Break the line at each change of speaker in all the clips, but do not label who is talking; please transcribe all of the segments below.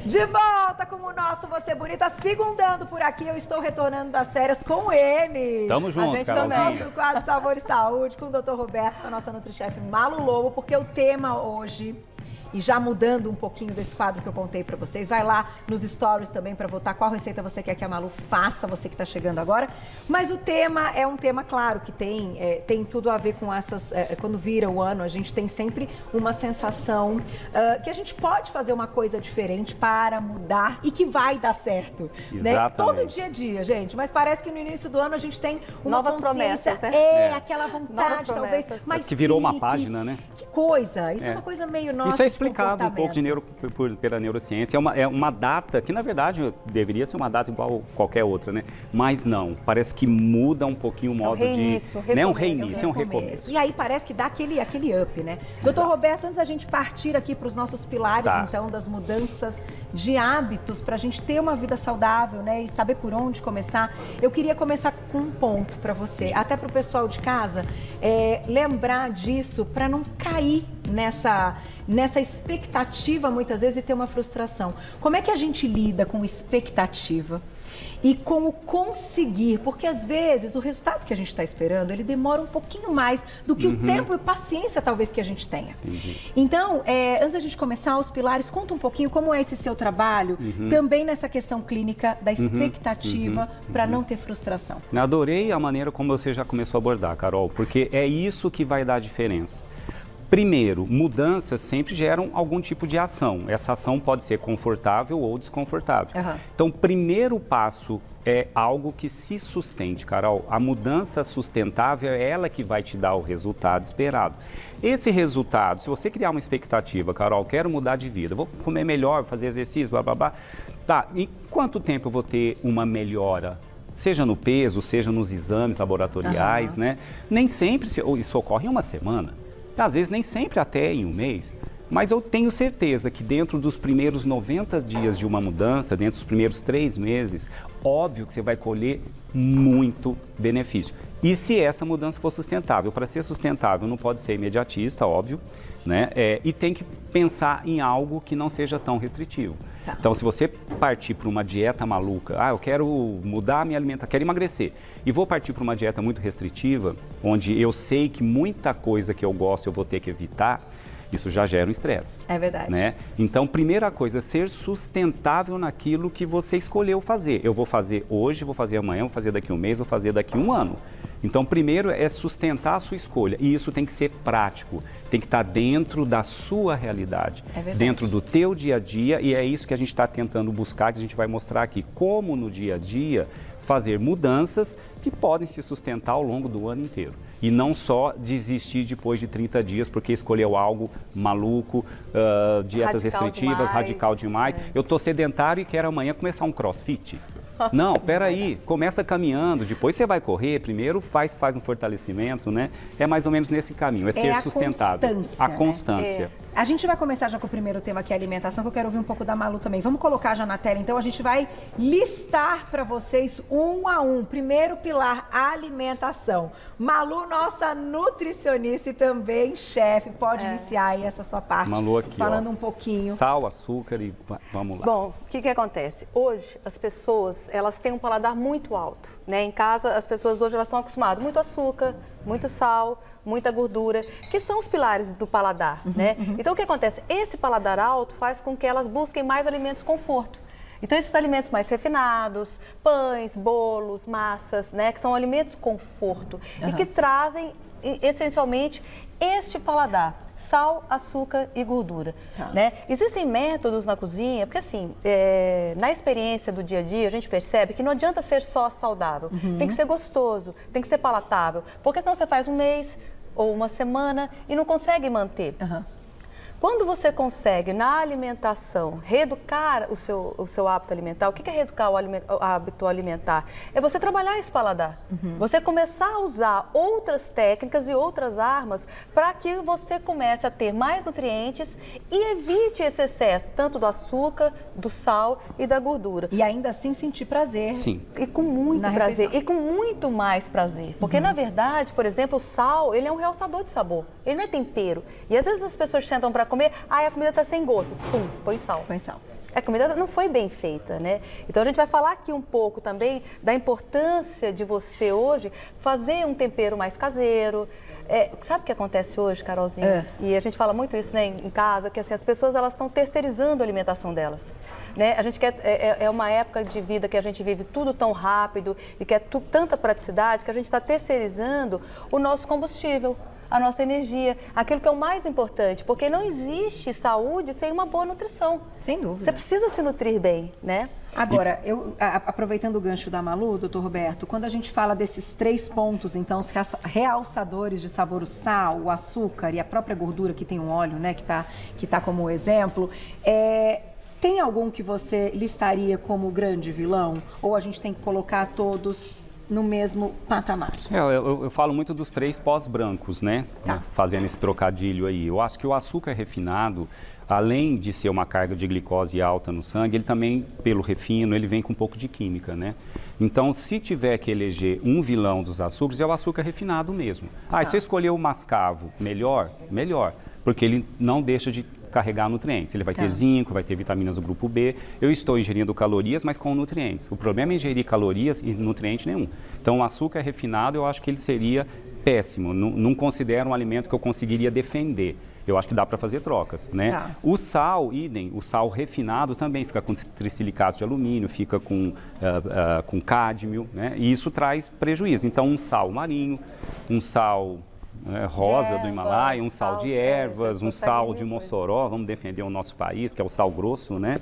De volta com o nosso Você Bonita, segundando por aqui, eu estou retornando das férias com ele.
Tamo junto,
a gente
Carolzinha.
também no quadro Sabor e Saúde com o Dr. Roberto, com a nossa NutriChef Malu Lobo, porque o tema hoje, e já mudando um pouquinho desse quadro que eu contei pra vocês, vai lá nos stories também pra votar qual receita você quer que a Malu faça, você que tá chegando agora. Mas o tema é um tema, claro, que tem tudo a ver com essas... quando vira o ano, a gente tem sempre uma sensação que a gente pode fazer uma coisa diferente para mudar e que vai dar certo. Né? Todo dia a dia, gente. Mas parece que no início do ano a gente tem uma
novas
promessas,
né?
Aquela vontade, talvez. Mas
que virou uma página, né?
Que coisa! Isso é uma coisa meio nossa.
Isso é explicado um pouco pela neurociência. É uma data que, na verdade, deveria ser uma data igual qualquer outra, né? Mas não. Parece que muda um pouquinho o modo de... Um reinício, é um recomeço.
E aí parece que dá aquele up, né? Doutor Roberto, antes da gente partir aqui para os nossos pilares, então, das mudanças de hábitos, para a gente ter uma vida saudável, né? E saber por onde começar, eu queria começar com um ponto para você, até para o pessoal de casa, lembrar disso para não cair nessa expectativa muitas vezes e ter uma frustração. Como é que a gente lida com expectativa e com o conseguir? Porque às vezes o resultado que a gente está esperando, ele demora um pouquinho mais do que o tempo e paciência talvez que a gente tenha. Então, antes da gente começar, os pilares, conta um pouquinho como é esse seu trabalho, também nessa questão clínica da expectativa para não ter frustração.
Adorei a maneira como você já começou a abordar, Carol, porque é isso que vai dar a diferença. Primeiro, mudanças sempre geram algum tipo de ação. Essa ação pode ser confortável ou desconfortável. Então, o primeiro passo é algo que se sustente, Carol. A mudança sustentável é ela que vai te dar o resultado esperado. Esse resultado, se você criar uma expectativa, Carol, quero mudar de vida, vou comer melhor, fazer exercício, blá, blá, blá. Tá, em quanto tempo eu vou ter uma melhora? Seja no peso, seja nos exames laboratoriais, né? Nem sempre isso ocorre em uma semana. Às vezes nem sempre até em um mês, mas eu tenho certeza que dentro dos primeiros 90 dias de uma mudança, dentro dos primeiros 3 meses, óbvio que você vai colher muito benefício. E se essa mudança for sustentável? Para ser sustentável não pode ser imediatista, óbvio, né? E tem que pensar em algo que não seja tão restritivo. Então, se você partir para uma dieta maluca, eu quero mudar a minha alimentação, quero emagrecer, e vou partir para uma dieta muito restritiva, onde eu sei que muita coisa que eu gosto eu vou ter que evitar, isso já gera um estresse.
É verdade.
Né? Então, primeira coisa, ser sustentável naquilo que você escolheu fazer. Eu vou fazer hoje, vou fazer amanhã, vou fazer daqui a um mês, vou fazer daqui a um ano. Então, primeiro é sustentar a sua escolha. E isso tem que ser prático, tem que estar dentro da sua realidade, dentro do teu dia a dia. E é isso que a gente está tentando buscar, que a gente vai mostrar aqui. Como no dia a dia fazer mudanças que podem se sustentar ao longo do ano inteiro. E não só desistir depois de 30 dias porque escolheu algo maluco, dietas restritivas, radical demais. Eu estou sedentário e quero amanhã começar um crossfit. Não, peraí, começa caminhando, depois você vai correr, primeiro faz um fortalecimento, né? É mais ou menos nesse caminho, ser sustentável. A constância.
A gente vai começar já com o primeiro tema, que é alimentação, que eu quero ouvir um pouco da Malu também. Vamos colocar já na tela, então a gente vai listar para vocês um a um. Primeiro pilar, alimentação. Malu, nossa nutricionista e também chefe, pode iniciar aí essa sua parte.
Malu aqui,
falando um pouquinho.
Sal, açúcar e vamos lá.
Bom, o que acontece? Hoje, as pessoas, elas têm um paladar muito alto, né? Em casa, as pessoas hoje elas estão acostumadas muito açúcar, muito sal, muita gordura, que são os pilares do paladar, né? Então, o que acontece? Esse paladar alto faz com que elas busquem mais alimentos conforto. Então, esses alimentos mais refinados, pães, bolos, massas, né? Que são alimentos conforto e que trazem, essencialmente, este paladar. Sal, açúcar e gordura, né? Existem métodos na cozinha, porque assim, na experiência do dia a dia, a gente percebe que não adianta ser só saudável, tem que ser gostoso, tem que ser palatável, porque senão você faz um mês ou uma semana e não consegue manter. Quando você consegue, na alimentação, reeducar o seu hábito alimentar, o que é reeducar o hábito alimentar? É você trabalhar esse paladar. Você começar a usar outras técnicas e outras armas para que você comece a ter mais nutrientes e evite esse excesso, tanto do açúcar, do sal e da gordura.
E ainda assim sentir prazer.
Sim.
E com muito prazer, e com muito mais prazer. Porque, na verdade, por exemplo, o sal, ele é um realçador de sabor. Ele não é tempero. E às vezes as pessoas sentam para comer, a comida está sem gosto. Pum, põe sal.
Põe sal.
a comida não foi bem feita, né? Então a gente vai falar aqui um pouco também da importância de você hoje fazer um tempero mais caseiro. Sabe o que acontece hoje, Carolzinha? E a gente fala muito isso, né, em casa, que assim, as pessoas elas estão terceirizando a alimentação delas. Né? A gente quer, é uma época de vida que a gente vive tudo tão rápido e quer tanta praticidade que a gente está terceirizando o nosso combustível, a nossa energia, aquilo que é o mais importante, porque não existe saúde sem uma boa nutrição.
Sem dúvida.
Você precisa se nutrir bem, né?
Agora, aproveitando o gancho da Malu, doutor Roberto, quando a gente fala desses 3 pontos, então, os realçadores de sabor, o sal, o açúcar e a própria gordura, que tem um óleo, né, que tá como exemplo, tem algum que você listaria como grande vilão? Ou a gente tem que colocar todos no mesmo patamar?
Eu falo muito dos 3 pós-brancos, né?
Tá.
Fazendo esse trocadilho aí. Eu acho que o açúcar refinado, além de ser uma carga de glicose alta no sangue, ele também, pelo refino, ele vem com um pouco de química, né? Então, se tiver que eleger um vilão dos açúcares, é o açúcar refinado mesmo. E se eu escolher o mascavo, melhor, porque ele não deixa de carregar nutrientes. Ele vai ter zinco, vai ter vitaminas do grupo B. Eu estou ingerindo calorias, mas com nutrientes. O problema é ingerir calorias e nutriente nenhum. Então, o açúcar refinado, eu acho que ele seria péssimo. Não considero um alimento que eu conseguiria defender. Eu acho que dá para fazer trocas, né?
Tá.
O sal, idem, o sal refinado também fica com trissilicato de alumínio, fica com cádmio, né? E isso traz prejuízo. Então, um sal marinho, um sal rosa do Himalaia, um sal de ervas, um sal de Mossoró, vamos defender o nosso país, que é o sal grosso, né?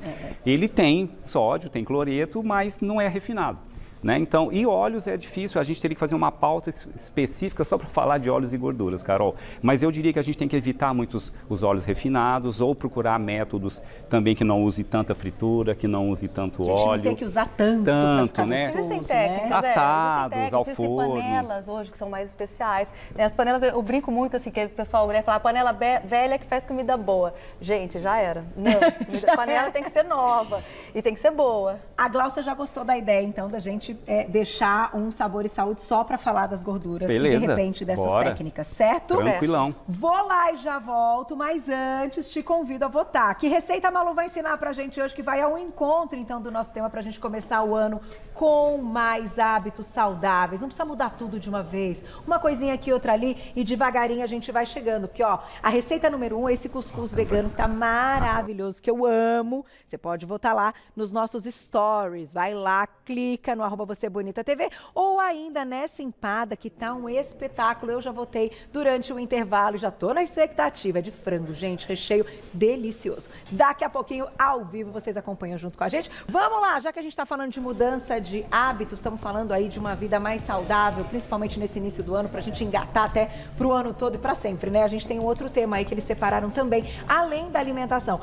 Ele tem sódio, tem cloreto, mas não é refinado. Né? Então, e óleos é difícil, a gente teria que fazer uma pauta específica só para falar de óleos e gorduras, Carol. Mas eu diria que a gente tem que evitar muito os óleos refinados ou procurar métodos também que não use tanta fritura, que não use tanto óleo. A gente não
tem que usar tanto,
né?
Existem técnicas,
assados ao forno.
Existem panelas hoje que são mais especiais. Né? As panelas, eu brinco muito assim, que o pessoal fala, panela velha que faz comida boa. Gente, já era. Não, panela tem que ser nova e tem que ser boa.
A Glaucia já gostou da ideia, então, da gente deixar um Sabor e Saúde só para falar das gorduras.
Beleza,
e de repente dessas técnicas, certo?
Tranquilão.
Vou lá e já volto, mas antes te convido a votar. Que receita a Malu vai ensinar pra gente hoje, que vai ao encontro, então, do nosso tema pra gente começar o ano com mais hábitos saudáveis. Não precisa mudar tudo de uma vez. Uma coisinha aqui, outra ali e devagarinho a gente vai chegando. Porque, ó, a receita número 1 é esse cuscuz vegano que tá maravilhoso, que eu amo. Você pode votar lá nos nossos stories. Vai lá, clica no @VocêBonitaTV ou ainda nessa empada que tá um espetáculo. Eu já votei durante o intervalo, já tô na expectativa. É de frango, gente, recheio delicioso. Daqui a pouquinho, ao vivo, vocês acompanham junto com a gente. Vamos lá, já que a gente tá falando de mudança de hábitos, estamos falando aí de uma vida mais saudável, principalmente nesse início do ano, pra gente engatar até pro ano todo e pra sempre, né? A gente tem um outro tema aí que eles separaram também, além da alimentação.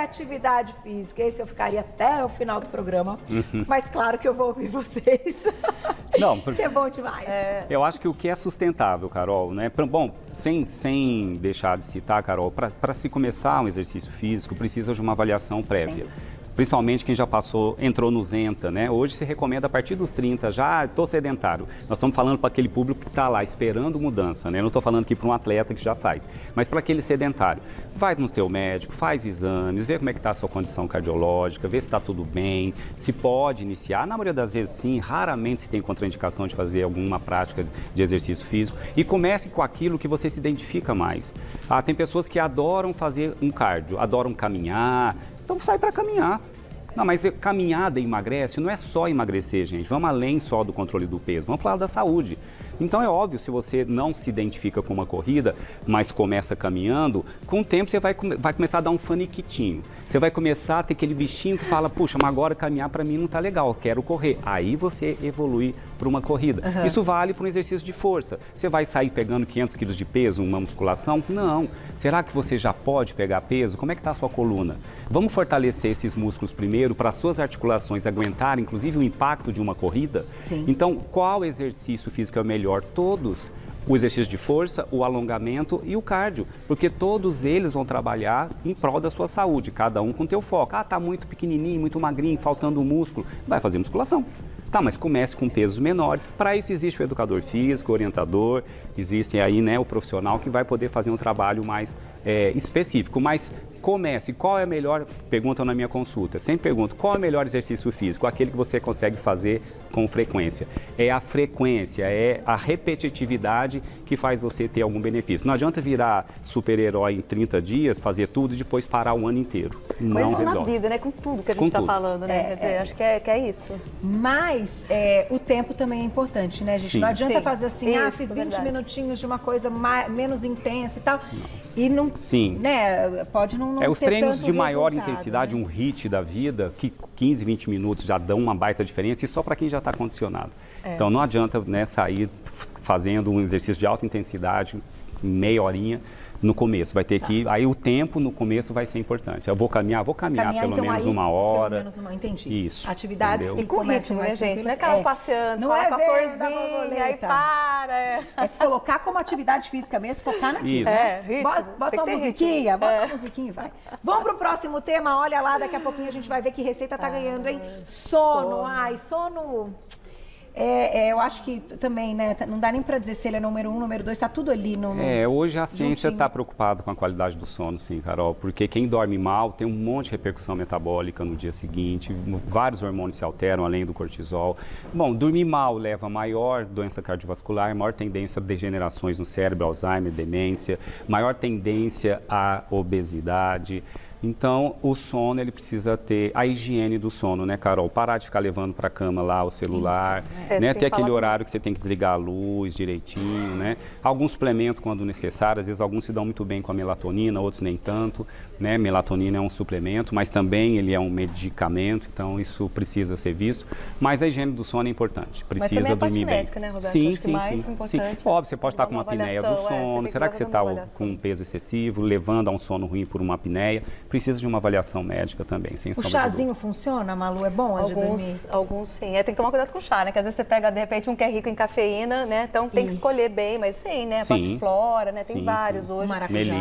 Atividade física, esse eu ficaria até o final do programa, mas claro que eu vou ouvir vocês.
Não, porque
é bom demais.
Eu acho que o que é sustentável, Carol, né? Bom, sem deixar de citar, Carol, para se começar um exercício físico, precisa de uma avaliação prévia. Principalmente quem já entrou no Zenta, né? Hoje se recomenda a partir dos 30, já estou sedentário. Nós estamos falando para aquele público que está lá esperando mudança, né? Eu não estou falando aqui para um atleta que já faz, mas para aquele sedentário. Vai no teu médico, faz exames, vê como é que está a sua condição cardiológica, vê se está tudo bem, se pode iniciar. Na maioria das vezes sim, raramente se tem contraindicação de fazer alguma prática de exercício físico. E comece com aquilo que você se identifica mais. Tem pessoas que adoram fazer um cardio, adoram caminhar. Então sai para caminhar. Não, mas caminhada emagrece, não é só emagrecer, gente. Vamos além só do controle do peso, vamos falar da saúde. Então é óbvio, se você não se identifica com uma corrida, mas começa caminhando, com o tempo você vai começar a dar um faniquitinho. Você vai começar a ter aquele bichinho que fala, puxa, mas agora caminhar para mim não tá legal, eu quero correr. Aí você evolui para uma corrida. Isso vale para um exercício de força. Você vai sair pegando 500 quilos de peso, uma musculação? Não. Será que você já pode pegar peso? Como é que está a sua coluna? Vamos fortalecer esses músculos primeiro para as suas articulações aguentarem, inclusive, o impacto de uma corrida?
Sim.
Então, qual exercício físico é o melhor? Todos. O exercício de força, o alongamento e o cardio, porque todos eles vão trabalhar em prol da sua saúde, cada um com teu foco. Tá muito pequenininho, muito magrinho, faltando músculo, vai fazer musculação. Tá, mas comece com pesos menores. Para isso existe o educador físico, o orientador, existe aí, né, o profissional que vai poder fazer um trabalho mais específico. Mas comece. Qual é a melhor, perguntam na minha consulta, sempre pergunto, qual é o melhor exercício físico? Aquele que você consegue fazer com frequência. É a frequência, é a repetitividade que faz você ter algum benefício. Não adianta virar super-herói em 30 dias, fazer tudo e depois parar o ano inteiro. Não
Mas
resolve.
na vida, né? Com tudo que a gente está falando, né? Quer dizer, acho que é isso.
Mas o tempo também é importante, né, gente?
Sim.
Não adianta
Sim.
fazer assim,
Isso,
fiz 20
verdade.
minutinhos de uma coisa menos intensa e tal. E não,
Sim.
né, pode não
Os
ter
treinos
tanto
de maior
resultado,
intensidade,
né?
um HIIT da vida, que 15, 20 minutos já dão uma baita diferença e só para quem já está condicionado. Então não adianta, né, sair fazendo um exercício de alta intensidade, meia horinha, no começo. Vai ter que... Aí o tempo no começo vai ser importante. Eu vou caminhar pelo
então,
menos
aí,
uma hora.
Pelo menos uma, entendi.
Isso.
Atividades
Entendeu?
que
E com
começam
ritmo, né,
mais
gente? Não é
tranquilas.
aquela passeando,
Não
fala
é
com a
vendo a
corzinha, aí
borboleta.
para.
É colocar como atividade física mesmo, focar naquilo.
Isso.
Né?
Ritmo.
Bota
Tem
uma
que ter
musiquinha,
ritmo.
bota uma musiquinha e vai. Vamos pro próximo tema, olha lá, daqui a pouquinho a gente vai ver que receita tá ganhando, hein? Sono. Ai, sono... eu acho que também, né, não dá nem para dizer se ele é número 1, número 2, tá tudo ali no
Hoje a ciência
juntinho.
está preocupada com a qualidade do sono, sim, Carol, porque quem dorme mal tem um monte de repercussão metabólica no dia seguinte, vários hormônios se alteram, além do cortisol. Bom, dormir mal leva a maior doença cardiovascular, maior tendência a degenerações no cérebro, Alzheimer, demência, maior tendência à obesidade. Então, o sono, ele precisa ter a higiene do sono, né, Carol? Parar de ficar levando para a cama lá o celular, né? Ter aquele horário que você tem que desligar a luz direitinho, né? Algum suplemento quando necessário, às vezes alguns se dão muito bem com a melatonina, outros nem tanto, né? Melatonina é um suplemento, mas também ele é um medicamento, então isso precisa ser visto. Mas a higiene do sono é importante, precisa dormir bem.
Médica, né, Roberto?
Sim,
Acho que
sim,
mais
sim.
importante
Sim. Óbvio, você pode estar com uma apneia do
avaliação,
sono, será que você está com um peso excessivo, levando a um sono ruim por uma apneia? Precisa de uma avaliação médica também, sem
O
sombra de
chazinho
dúvida.
funciona, Malu? É bom antes de dormir?
Alguns sim. Tem que tomar cuidado com o chá, né? Que às vezes você pega, de repente, um que é rico em cafeína, né? Então tem que escolher bem, mas sim, né? Passiflora, né? Tem
Sim,
vários
sim.
hoje.
Maracujá.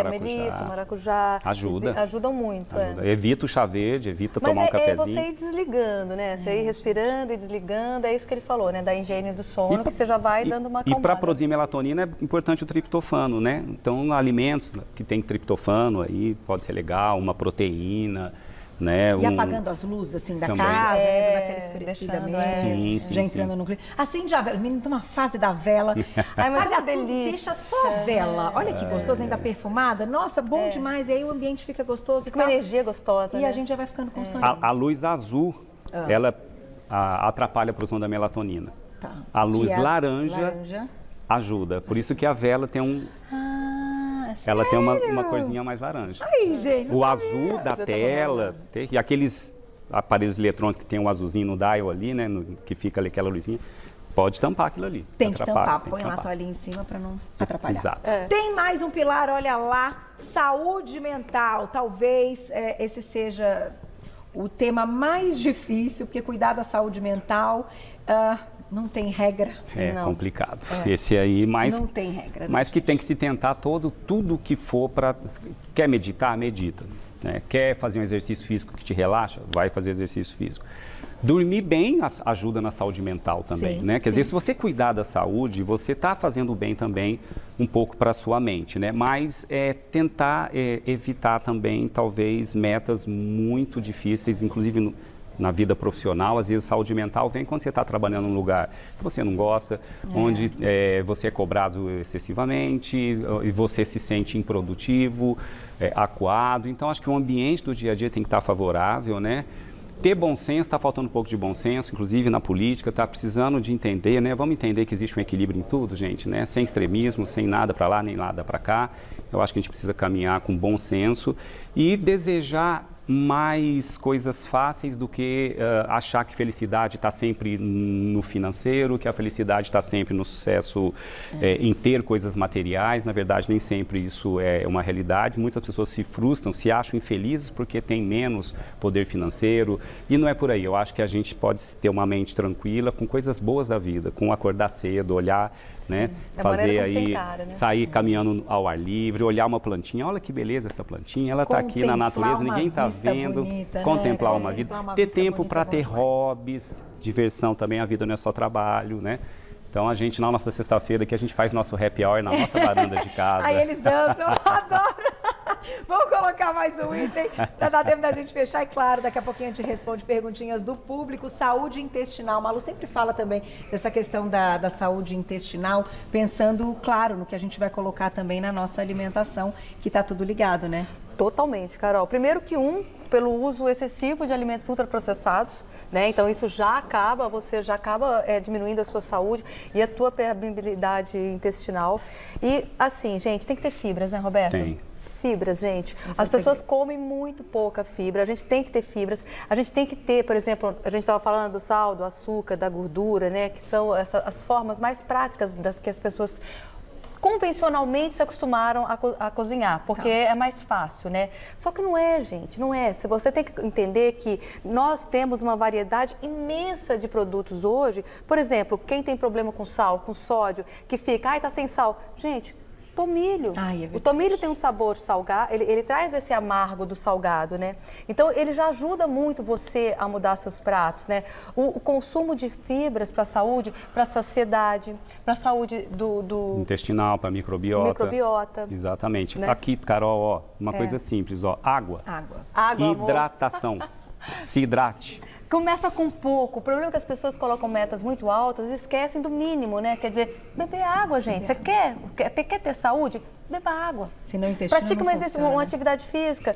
Melissa, maracujá.
Ajuda.
Ajudam muito.
Ajuda. Evita o chá verde, evita
Mas
tomar um
é
cafezinho.
você ir desligando, né? Você ir respirando e desligando, é isso que ele falou, né? Da higiene do sono, que você já vai dando uma
E
acalmada.
para produzir melatonina é importante o triptofano, né? Então, alimentos que tem triptofano aí pode ser legal, uma proteína, né?
E apagando as luzes, assim, da
Também.
casa, né? Dando aquela escurecida
deixando,
mesmo.
Sim,
já
sim,
entrando
sim.
no clima. Acende a vela. O menino tem uma fase da vela.
Ai, mas é
Apaga
uma
tudo,
delícia.
deixa só a vela. Olha que gostoso, ainda perfumada. Nossa, bom demais. E aí o ambiente fica gostoso.
Fica uma energia gostosa,
E
né?
a gente já vai ficando com sono.
A luz azul, ela atrapalha a produção da melatonina.
Tá.
A luz
Que é
laranja ajuda. Por isso que a vela tem ela tem uma corzinha mais laranja.
Ai, gente.
O azul da tela, e aqueles aparelhos eletrônicos que tem um azulzinho no dial ali, né, que fica ali aquela luzinha, pode tampar aquilo ali.
Tem que
Atrapalha,
tampar,
tem
põe
que
lá a
tampar.
toalhinha em cima para não atrapalhar.
Exato.
Tem mais um pilar, olha lá, saúde mental. Talvez esse seja o tema mais difícil, porque cuidar da saúde mental não tem regra.
É
não.
complicado. Esse aí,
Não tem regra.
mas que tem que se tentar tudo que for para... Quer meditar? Medita. Né? Quer fazer um exercício físico que te relaxa? Vai fazer exercício físico. Dormir bem ajuda na saúde mental também,
Sim,
né? Quer dizer, se você cuidar da saúde, você está fazendo bem também um pouco para a sua mente, né? Mas tentar evitar também, talvez, metas muito difíceis, inclusive na vida profissional. Às vezes, saúde mental vem quando você está trabalhando num lugar que você não gosta, onde você é cobrado excessivamente e você se sente improdutivo, acuado. Então, acho que o ambiente do dia a dia tem que estar favorável, né? Ter bom senso, está faltando um pouco de bom senso, inclusive na política, está precisando de entender, né? Vamos entender que existe um equilíbrio em tudo, gente, né? Sem extremismo, sem nada para lá, nem nada para cá. Eu acho que a gente precisa caminhar com bom senso e desejar mais coisas fáceis do que achar que felicidade está sempre no financeiro, que a felicidade está sempre no sucesso em ter coisas materiais. Na verdade, nem sempre isso é uma realidade. Muitas pessoas se frustram, se acham infelizes porque têm menos poder financeiro e não é por aí. Eu acho que a gente pode ter uma mente tranquila com coisas boas da vida, com acordar cedo, olhar, né, fazer aí,
né?
sair caminhando ao ar livre, olhar uma plantinha, olha que beleza essa plantinha, ela está aqui na natureza, ninguém está vendo,
bonita,
contemplar
né?
uma vida,
Contemplar uma
ter
vista
tempo
bonita
para
é bom
ter
demais.
hobbies, diversão também, a vida não é só trabalho, né? Então a gente, na nossa sexta-feira, que a gente faz nosso happy hour na nossa varanda de casa.
Aí eles dançam, eu adoro. Vamos colocar mais um item para dar tempo da gente fechar. E claro, daqui a pouquinho a gente responde perguntinhas do público. Saúde intestinal. Malu sempre fala também dessa questão da saúde intestinal, pensando, claro, no que a gente vai colocar também na nossa alimentação, que tá tudo ligado, né?
Totalmente, Carol. Primeiro que pelo uso excessivo de alimentos ultraprocessados, né? Então isso você já acaba diminuindo a sua saúde e a tua permeabilidade intestinal. E assim, gente, tem que ter fibras, né, Roberto?
Tem.
Fibras, gente. As pessoas comem muito pouca fibra, a gente tem que ter fibras. A gente tem que ter, por exemplo, a gente estava falando do sal, do açúcar, da gordura, né? Que são as formas mais práticas das que as pessoas convencionalmente se acostumaram a cozinhar, porque é mais fácil, né? Só que não é, gente, não é. Se você tem que entender que nós temos uma variedade imensa de produtos hoje. Por exemplo, quem tem problema com sal, com sódio, que fica, tá sem sal. Gente, tomilho. O tomilho tem um sabor salgado, ele traz esse amargo do salgado, né? Então, ele já ajuda muito você a mudar seus pratos, né? O consumo de fibras para a saúde, para a saciedade, para a saúde do
intestinal, para microbiota. Exatamente. Né? Aqui, Carol, ó, uma coisa simples, ó, água. Hidratação. Se hidrate.
Começa com pouco. O problema é que as pessoas colocam metas muito altas e esquecem do mínimo, né? Quer dizer, beber água, gente. Você quer ter saúde? Beba água.
Senão o intestino
pratique uma atividade física.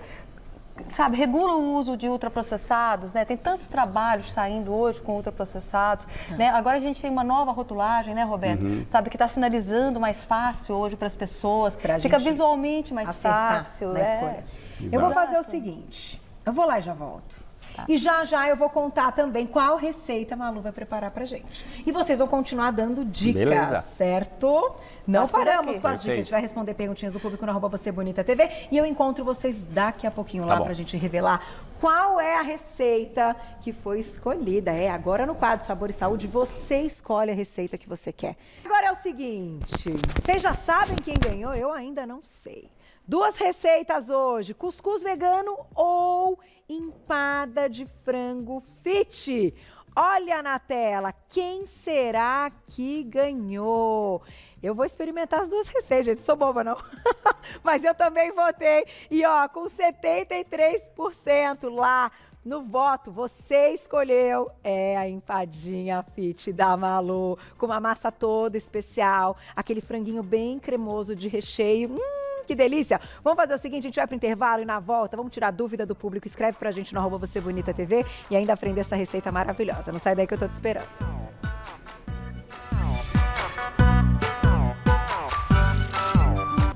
Sabe, regula o uso de ultraprocessados, né? Tem tantos trabalhos saindo hoje com ultraprocessados, né? Agora a gente tem uma nova rotulagem, né, Roberto? Sabe, que está sinalizando mais fácil hoje para as pessoas. Fica visualmente mais fácil.
Na escolha. Eu vou fazer o seguinte, eu vou lá e já volto. Tá. E já eu vou contar também qual receita a Malu vai preparar pra gente. E vocês vão continuar dando dicas,
beleza,
certo? Não paramos com as dicas. A gente vai responder perguntinhas do público no @VocêBonitaTV. E eu encontro vocês daqui a pouquinho lá pra gente revelar qual é a receita que foi escolhida. Agora no quadro Sabor e Saúde, você escolhe a receita que você quer. Agora é o seguinte, vocês já sabem quem ganhou? Eu ainda não sei. 2 receitas hoje, cuscuz vegano ou empada de frango fit. Olha na tela, quem será que ganhou? Eu vou experimentar as 2 receitas, gente, sou boba não. Mas eu também votei e ó, com 73% lá no voto, você escolheu a empadinha fit da Malu, com uma massa toda especial, aquele franguinho bem cremoso de recheio. Que delícia! Vamos fazer o seguinte, a gente vai pro intervalo e na volta vamos tirar dúvida do público. Escreve pra gente no @VocêBonitaTV e ainda aprender essa receita maravilhosa. Não sai daí que eu tô te esperando.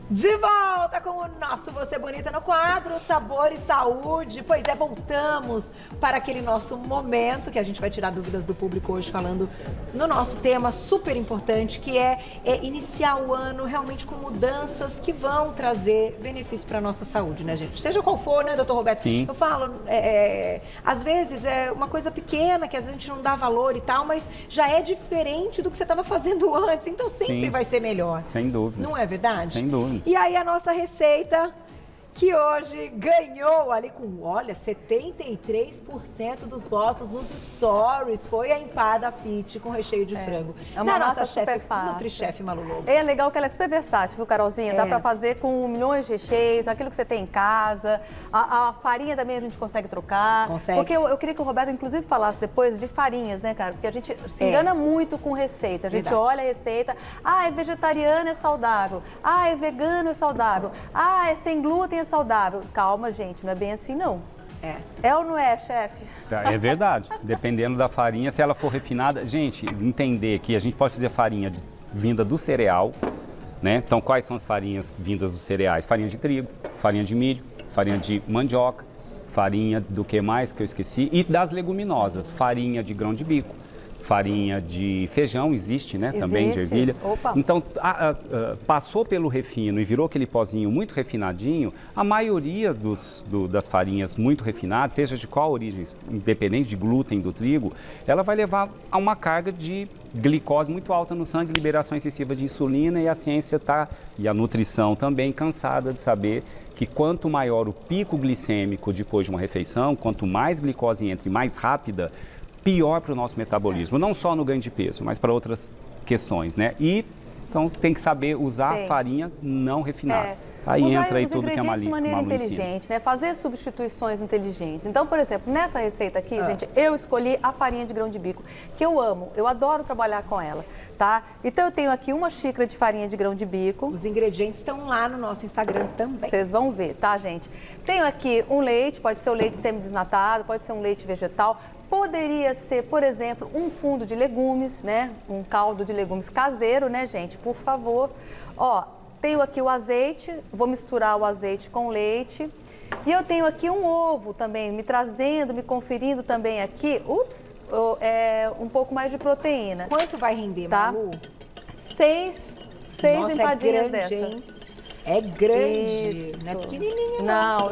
De volta com o nosso Você Bonita no quadro Sabor e Saúde. Pois é, voltamos para aquele nosso momento que a gente vai tirar dúvidas do público hoje falando no nosso tema super importante, que é iniciar o ano realmente com mudanças que vão trazer benefício para a nossa saúde, né, gente? Seja qual for, né, doutor Roberto?
Sim.
Eu falo, às vezes é uma coisa pequena que às vezes a gente não dá valor e tal, mas já é diferente do que você estava fazendo antes, então sempre vai ser melhor.
Sem dúvida.
Não é verdade?
Sem dúvida.
E aí a nossa receita, que hoje ganhou ali com, olha, 73% dos votos nos stories, foi a empada fit com recheio de frango.
É uma nossa chefe,
Nutri-chefe Malu Lobo.
É legal que ela é super versátil, viu, Carolzinha? Dá pra fazer com milhões de recheios, aquilo que você tem em casa. A farinha também a gente consegue trocar. Porque eu queria que o Roberto, inclusive, falasse depois de farinhas, né, cara? Porque a gente se engana muito com receita. A gente olha a receita, é vegetariano, é saudável. É vegano, é saudável. É sem glúten, é saudável. Calma, gente, não é bem assim, não. É ou não é, chefe?
É verdade. Dependendo da farinha, se ela for refinada... Gente, entender que a gente pode fazer farinha vinda do cereal, né? Então, quais são as farinhas vindas dos cereais? Farinha de trigo, farinha de milho, farinha de mandioca, farinha do que mais que eu esqueci? E das leguminosas, farinha de grão de bico. Farinha de feijão existe, né? Também de ervilha. Então, passou pelo refino e virou aquele pozinho muito refinadinho, a maioria das farinhas muito refinadas, seja de qual origem, independente de glúten do trigo, ela vai levar a uma carga de glicose muito alta no sangue, liberação excessiva de insulina, e a ciência e a nutrição também cansada de saber que quanto maior o pico glicêmico depois de uma refeição, quanto mais glicose entra e mais rápida, pior para o nosso metabolismo, não só no ganho de peso, mas para outras questões, né? E então tem que saber usar a farinha não refinada. Aí
usar
entra aí
os
tudo que a
ingredientes de maneira
Malu ensina.
inteligente, né? Fazer substituições inteligentes. Então, por exemplo, nessa receita aqui, gente, eu escolhi a farinha de grão de bico, que eu amo, eu adoro trabalhar com ela, tá? Então, eu tenho aqui uma xícara de farinha de grão de bico.
Os ingredientes estão lá no nosso Instagram também.
Vocês vão ver, tá, gente? Tenho aqui um leite, pode ser o leite semi-desnatado, pode ser um leite vegetal. Poderia ser, por exemplo, um fundo de legumes, né? Um caldo de legumes caseiro, né, gente? Por favor. Ó, tenho aqui o azeite, vou misturar o azeite com o leite. E eu tenho aqui um ovo também, me trazendo, me conferindo também aqui, um pouco mais de proteína.
Quanto vai render,
Tá?
Malu?
Seis
Nossa,
empadinhas
é grande,
dessa.
hein? É grande,
Isso.
não é pequenininho.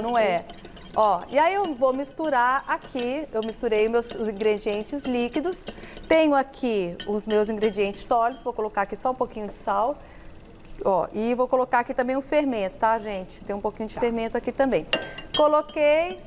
Não é. Ó, e aí eu vou misturar aqui, eu misturei os ingredientes líquidos. Tenho aqui os meus ingredientes sólidos, vou colocar aqui só um pouquinho de sal. Ó, e vou colocar aqui também o fermento, tá, gente? Tem um pouquinho de fermento aqui também. Coloquei,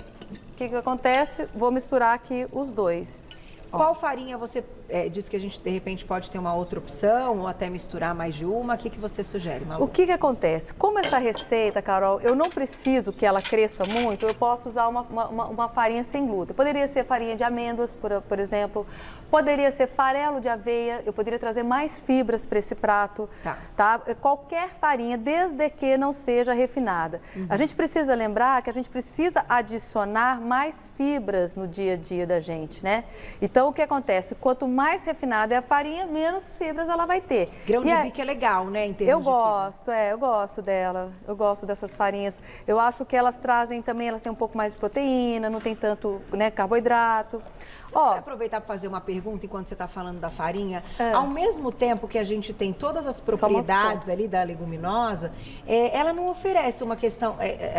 o que acontece? Vou misturar aqui os dois.
Qual farinha você disse que a gente, de repente, pode ter uma outra opção ou até misturar mais de uma? O que você sugere, Malu?
O que acontece? Como essa receita, Carol, eu não preciso que ela cresça muito, eu posso usar uma farinha sem glúten. Poderia ser farinha de amêndoas, por exemplo. Poderia ser farelo de aveia. Eu poderia trazer mais fibras para esse prato. Tá? Qualquer farinha, desde que não seja refinada. A gente precisa lembrar que a gente precisa adicionar mais fibras no dia a dia da gente, né? Então, o que acontece? Quanto mais refinada é a farinha, menos fibras ela vai ter.
Grão de bico é legal, né, em termos
eu gosto dela. Eu gosto dessas farinhas. Eu acho que elas trazem também, elas têm um pouco mais de proteína, não tem tanto, né, carboidrato.
Ó, quero aproveitar para fazer uma pergunta enquanto você está falando da farinha. Ao mesmo tempo que a gente tem todas as propriedades ali da leguminosa, ela não oferece uma questão,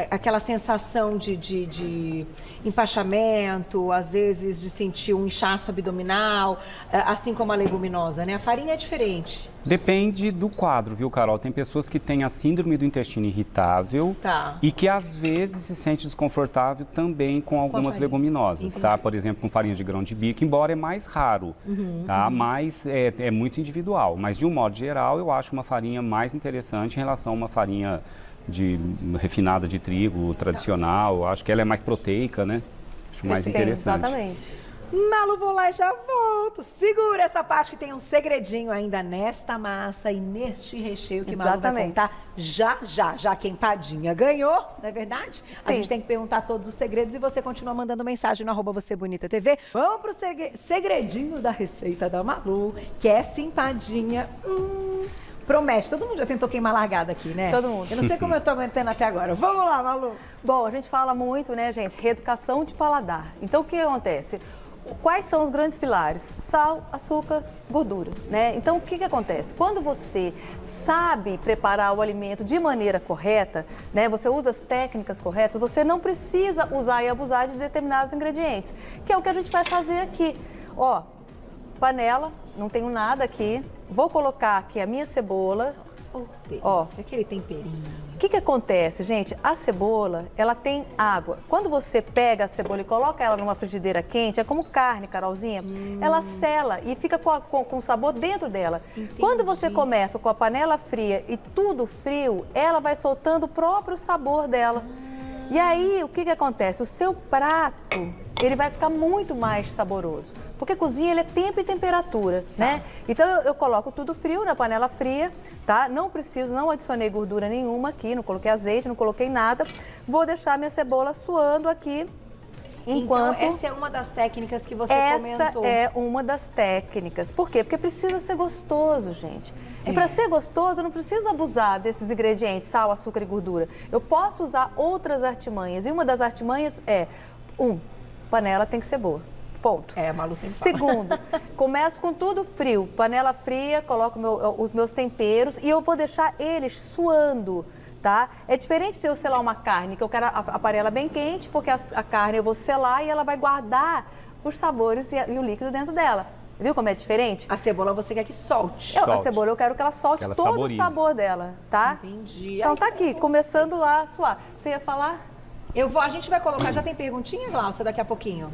aquela sensação de empachamento, às vezes de sentir um inchaço abdominal, assim como a leguminosa, né? A farinha é diferente.
Depende do quadro, viu, Carol? Tem pessoas que têm a síndrome do intestino irritável e que às vezes se sente desconfortável também com algumas leguminosas, tá? Por exemplo, com farinha de grão de bico, embora é mais raro, tá? Mas é muito individual. Mas de um modo geral, eu acho uma farinha mais interessante em relação a uma farinha refinada de trigo tradicional. Eu acho que ela é mais proteica, né? Acho mais interessante.
Exatamente.
Malu, vou lá e já volto. Segura essa parte que tem um segredinho ainda nesta massa e neste recheio que Malu vai contar já que a empadinha ganhou, não é verdade? Sim. A gente tem que perguntar todos os segredos e você continua mandando mensagem no @VocêBonitaTV. Vamos pro segredinho da receita da Malu, que é essa empadinha. Promete. Todo mundo já tentou queimar largada aqui, né?
Todo mundo.
Eu não sei como eu tô aguentando até agora. Vamos lá, Malu.
Bom, a gente fala muito, né, gente? Reeducação de paladar. Então, o que acontece? Quais são os grandes pilares? Sal, açúcar, gordura, né? Então, o que acontece? Quando você sabe preparar o alimento de maneira correta, né? Você usa as técnicas corretas, você não precisa usar e abusar de determinados ingredientes, que é o que a gente vai fazer aqui. Ó, panela, não tenho nada aqui. Vou colocar aqui a minha cebola.
Ó, aquele temperinho.
O que acontece, gente? A cebola, ela tem água. Quando você pega a cebola e coloca ela numa frigideira quente, é como carne, Carolzinha, ela sela e fica com o sabor dentro dela. Entendi. Quando você começa com a panela fria e tudo frio, ela vai soltando o próprio sabor dela. E aí, o que acontece? O seu prato, ele vai ficar muito mais saboroso. Porque cozinha, ele é tempo e temperatura, né? Então, eu coloco tudo frio na panela fria, tá? Não adicionei gordura nenhuma aqui, não coloquei azeite, não coloquei nada. Vou deixar minha cebola suando aqui. Enquanto...
Então, essa é uma das técnicas que você comentou.
Essa é uma das técnicas. Por quê? Porque precisa ser gostoso, gente. E para ser gostoso, eu não preciso abusar desses ingredientes, sal, açúcar e gordura. Eu posso usar outras artimanhas. E uma das artimanhas é, panela tem que ser boa. Ponto.
Malu sempre
Segundo, começo com tudo frio. Panela fria, coloco os meus temperos e eu vou deixar eles suando. Tá? É diferente se eu selar uma carne, que eu quero a panela bem quente, porque a carne eu vou selar e ela vai guardar os sabores e o líquido dentro dela. Viu como é diferente?
A cebola você quer que solte.
A cebola eu quero que ela solte todo o sabor dela, tá?
Entendi.
Então tá aqui, começando a suar. Você ia falar?
A gente vai colocar, já tem perguntinha, Glaucia, daqui a pouquinho?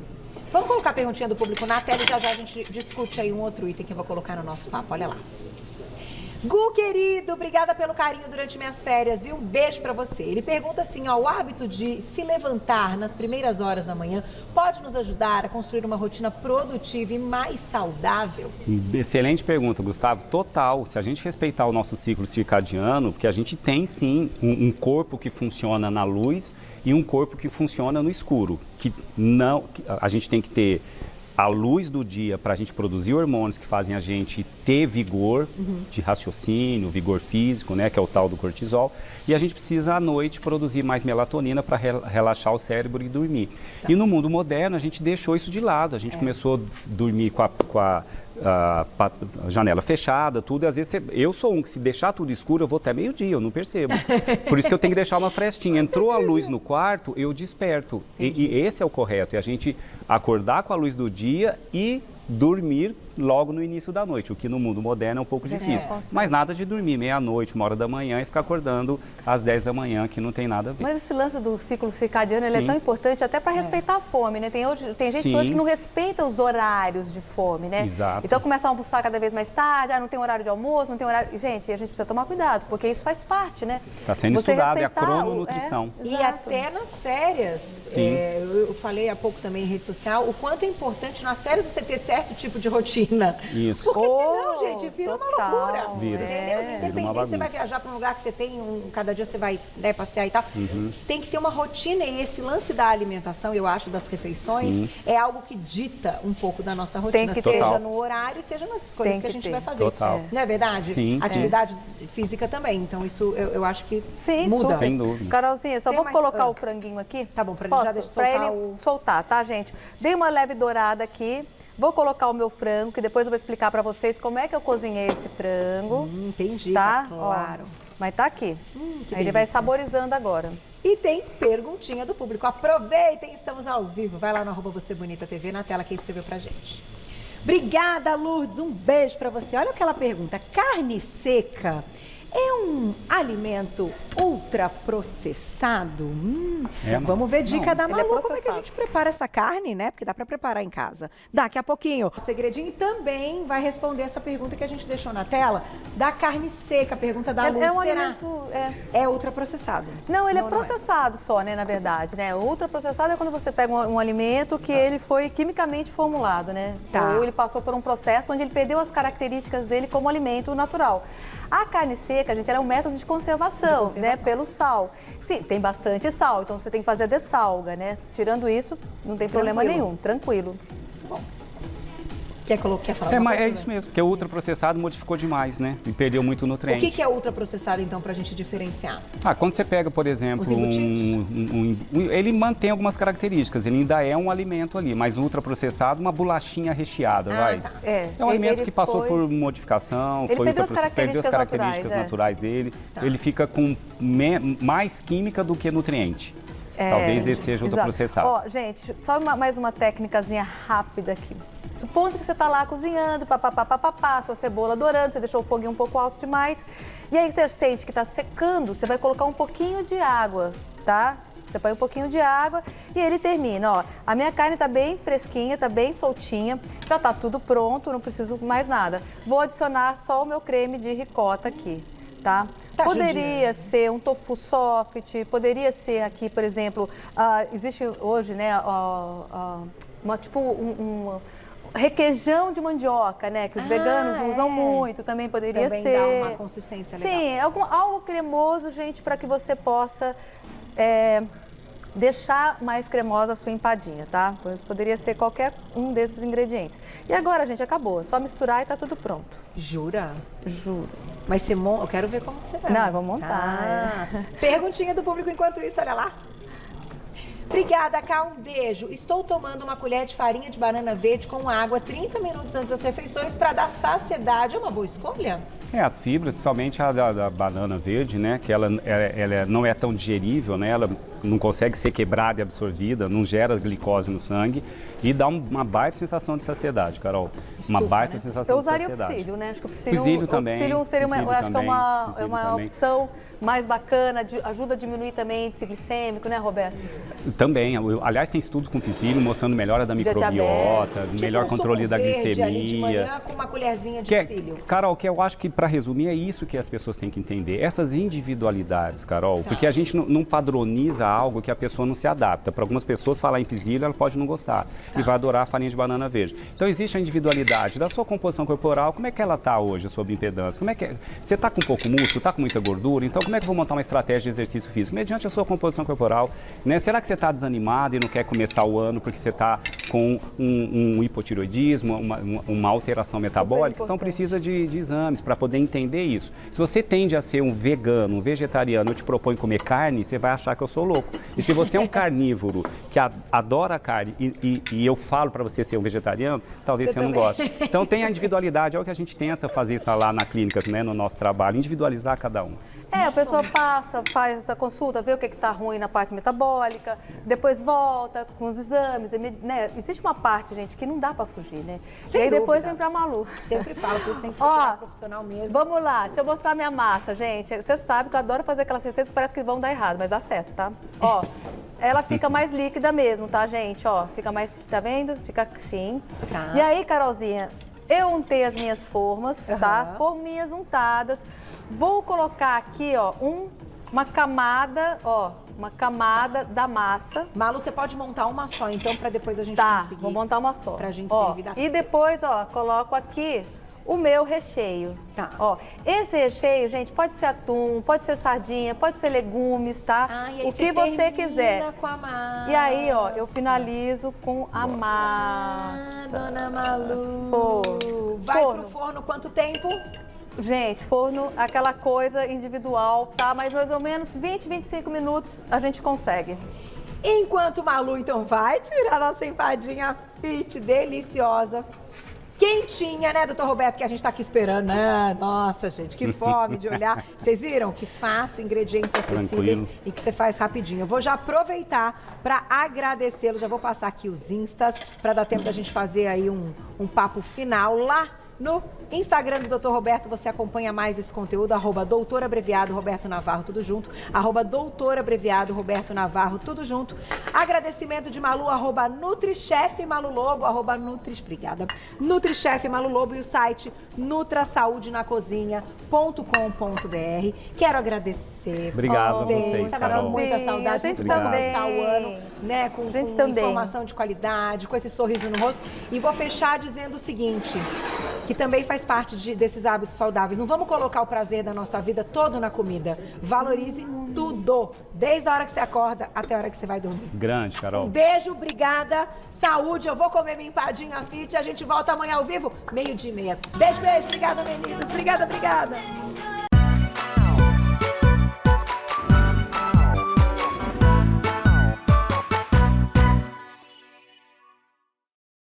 Vamos colocar a perguntinha do público na tela e já a gente discute aí um outro item que eu vou colocar no nosso papo, olha lá. Gu, querido, obrigada pelo carinho durante minhas férias e um beijo pra você. Ele pergunta assim, ó, o hábito de se levantar nas primeiras horas da manhã pode nos ajudar a construir uma rotina produtiva e mais saudável?
Excelente pergunta, Gustavo. Total. Se a gente respeitar o nosso ciclo circadiano, porque a gente tem sim um corpo que funciona na luz e um corpo que funciona no escuro. A gente tem que ter a luz do dia para a gente produzir hormônios que fazem a gente ter vigor de raciocínio, vigor físico, né, que é o tal do cortisol. E a gente precisa à noite produzir mais melatonina para relaxar o cérebro e dormir. Tá. E no mundo moderno a gente deixou isso de lado. A gente começou a dormir com a janela fechada, tudo, e às vezes eu sou um que se deixar tudo escuro eu vou até meio-dia, eu não percebo. Por isso que eu tenho que deixar uma frestinha. Entrou a luz no quarto, eu desperto. E esse é o correto, é a gente acordar com a luz do dia e dormir logo no início da noite, o que no mundo moderno é um pouco difícil. Mas nada de dormir meia-noite, 1h e ficar acordando às 10 da manhã, que não tem nada a ver.
Mas esse lance do ciclo circadiano, ele é tão importante até para respeitar a fome, né? Tem gente hoje que não respeita os horários de fome, né?
Exato.
Então começa a almoçar cada vez mais tarde, não tem horário de almoço, não tem horário... Gente, a gente precisa tomar cuidado, porque isso faz parte, né?
Está sendo estudado, é a crononutrição.
E até nas férias, eu falei há pouco também em rede social, o quanto é importante nas férias você ter certo tipo de rotina.
Isso.
Porque senão, gente, vira uma loucura.
Vira.
Entendeu? Independente, você vai viajar para um lugar que você tem, cada dia você vai passear e tal. Tem que ter uma rotina e esse lance da alimentação, eu acho, das refeições, é algo que dita um pouco da nossa rotina. Seja no horário, seja nas escolhas que a gente vai fazer.
Total.
Não é verdade?
Sim.
Atividade física também. Então, isso eu acho que muda.
Super.
Sem dúvida.
Carolzinha, só vou colocar o franguinho aqui.
Tá bom, para ele já deixar
soltar, tá, gente? Dei uma leve dourada aqui. Vou colocar o meu frango, que depois eu vou explicar para vocês como é que eu cozinhei esse frango.
Entendi,
tá?
Claro.
Ó, mas tá aqui. Aí ele vai saborizando agora.
E tem perguntinha do público. Aproveitem, estamos ao vivo. Vai lá no @VocêBonitaTV, na tela quem escreveu pra gente. Obrigada, Lourdes. Um beijo para você. Olha aquela pergunta. Carne seca é um alimento ultraprocessado? Vamos ver dica da Malu, como é que a gente prepara essa carne, né? Porque dá para preparar em casa. Daqui a pouquinho, o Segredinho também vai responder essa pergunta que a gente deixou na tela, da carne seca, pergunta da Lu.
É um alimento...
É ultraprocessado?
Não, ele é processado só, né, na verdade, né? O ultraprocessado é quando você pega um alimento que ele foi quimicamente formulado, né? Ou ele passou por um processo onde ele perdeu as características dele como alimento natural. A carne seca, gente, ela é um método de conservação, né? Pelo sal. Sim, tem bastante sal, então você tem que fazer a dessalga, né? Tirando isso, não tem problema nenhum, tranquilo.
Bom. Quer falar?
É isso mesmo, porque o ultraprocessado modificou demais, né? E perdeu muito nutriente.
O que é ultraprocessado, então, pra gente diferenciar?
Quando você pega, por exemplo, ele mantém algumas características, ele ainda é um alimento ali, mas ultraprocessado, uma bolachinha recheada, vai.
Tá.
É um alimento que passou por modificação, perdeu as características naturais dele, ele fica com mais química do que nutriente. Talvez esse seja ultraprocessado.
Ó, gente, só mais uma técnicazinha rápida aqui. Supondo que você está lá cozinhando, sua cebola dourando, você deixou o foguinho um pouco alto demais, e aí você sente que está secando, você vai colocar um pouquinho de água, tá? Você põe um pouquinho de água e ele termina, ó. A minha carne tá bem fresquinha, tá bem soltinha, já tá tudo pronto, não preciso mais nada. Vou adicionar só o meu creme de ricota aqui. Tá? Poderia ser um tofu soft, poderia ser aqui, por exemplo, existe hoje, né, um requeijão de mandioca, né, que os veganos usam muito, também poderia ser.
Dá uma consistência legal.
Sim, algo cremoso, gente, para que você possa deixar mais cremosa a sua empadinha, tá? Poderia ser qualquer um desses ingredientes. E agora, gente, acabou. É só misturar e tá tudo pronto.
Jura?
Juro.
Mas você eu quero ver como que você vai.
Não, eu vou montar.
Perguntinha do público enquanto isso, olha lá. Obrigada, Cá, um beijo. Estou tomando uma colher de farinha de banana verde com água 30 minutos antes das refeições para dar saciedade. É uma boa escolha?
As fibras, principalmente a da banana verde, né? Que ela não é tão digerível, né? Ela não consegue ser quebrada e absorvida, não gera glicose no sangue e dá uma baita sensação de saciedade, Carol. Uma baita sensação de saciedade.
Eu usaria o psyllium, né? Acho que o
psyllium também.
Seria uma opção mais bacana, ajuda a diminuir também o índice glicêmico, né, Roberto?
Também. Aliás, tem estudo com psyllium mostrando melhora da microbiota, melhor
um
controle
suco
da
verde ali de
glicemia.
manhã com uma colherzinha de psyllium.
Carol, que eu acho que, para resumir, é isso que as pessoas têm que entender. Essas individualidades, Carol, porque a gente não padroniza algo que a pessoa não se adapta. Para algumas pessoas, falar em psyllium, ela pode não gostar e vai adorar a farinha de banana verde. Então, existe a individualidade da sua composição corporal. Como é que ela está hoje, a sua bioimpedância? Como é que você está com pouco músculo, está com muita gordura? Então, como é que eu vou montar uma estratégia de exercício físico? Mediante a sua composição corporal, né? Será que você está desanimado e não quer começar o ano porque você está com um hipotireoidismo, uma alteração metabólica? Então, precisa de exames para poder entender isso. Se você tende a ser um vegano, um vegetariano, eu te proponho comer carne, você vai achar que eu sou louco. E se você é um carnívoro que adora carne e eu falo para você ser um vegetariano, talvez você não goste. Então, tem a individualidade, é o que a gente tenta fazer isso lá na clínica, né, no nosso trabalho, individualizar cada um.
A pessoa passa, faz essa consulta, vê o que está ruim na parte metabólica, depois volta com os exames, né? Existe uma parte, gente, que não dá para fugir, né?
Sem
e aí depois
dúvida.
vem pra Malu.
Sempre falo, por isso tem que procurar profissional mesmo.
Vamos lá, deixa eu mostrar minha massa, gente. Você sabe que eu adoro fazer aquelas receitas que parece que vão dar errado, mas dá certo, tá? Ó, ela fica mais líquida mesmo, tá, gente? Ó, fica mais, tá vendo? Fica assim.
Tá.
E aí, Carolzinha, eu untei as minhas formas, tá? Forminhas untadas. Vou colocar aqui, ó, uma camada da massa.
Malu, você pode montar uma só, então, para depois a gente conseguir.
Vou montar uma só.
Pra gente
ó,
servir.
E depois, ó, coloco aqui o meu recheio.
Tá.
Ó, esse recheio, gente, pode ser atum, pode ser sardinha, pode ser legumes, tá?
E aí
o que você quiser.
Com a massa.
E aí, ó, eu finalizo com a massa.
Dona Malu.
Forno.
Vai pro forno quanto tempo?
Gente, forno, aquela coisa individual, tá? Mas mais ou menos 20, 25 minutos a gente consegue.
Enquanto Malu, então, vai tirar nossa empadinha fit, deliciosa. Quentinha, né, doutor Roberto, que a gente tá aqui esperando, né? Nossa, gente, que fome de olhar. Vocês viram que fácil, ingredientes acessíveis.
Tranquilo.
E que você faz rapidinho. Eu vou já aproveitar para agradecê-lo, já vou passar aqui os instas para dar tempo da gente fazer aí um papo final lá no Instagram do Dr. Roberto. Você acompanha mais esse conteúdo, @doutorabreviado Roberto Navarro, tudo junto, @doutorabreviado Roberto Navarro, tudo junto. Agradecimento de Malu, @NutriChef Malu Lobo, obrigada, NutriChef Malu Lobo e o site nutrasaudenacozinha.com.br. Quero agradecer.
Obrigado a vocês,
Tava com
Carol.
muita saudade,
A gente
muito bom
também.
passar o ano, né, com informação de qualidade, com esse sorriso no rosto. E vou fechar dizendo o seguinte, que também faz parte desses hábitos saudáveis. Não vamos colocar o prazer da nossa vida todo na comida. Valorize tudo, desde a hora que você acorda até a hora que você vai dormir.
Grande, Carol.
Um beijo, obrigada, saúde. Eu vou comer minha empadinha fit. A gente volta amanhã ao vivo, 12:30. Beijo, beijo. Obrigada, meninas. Obrigada.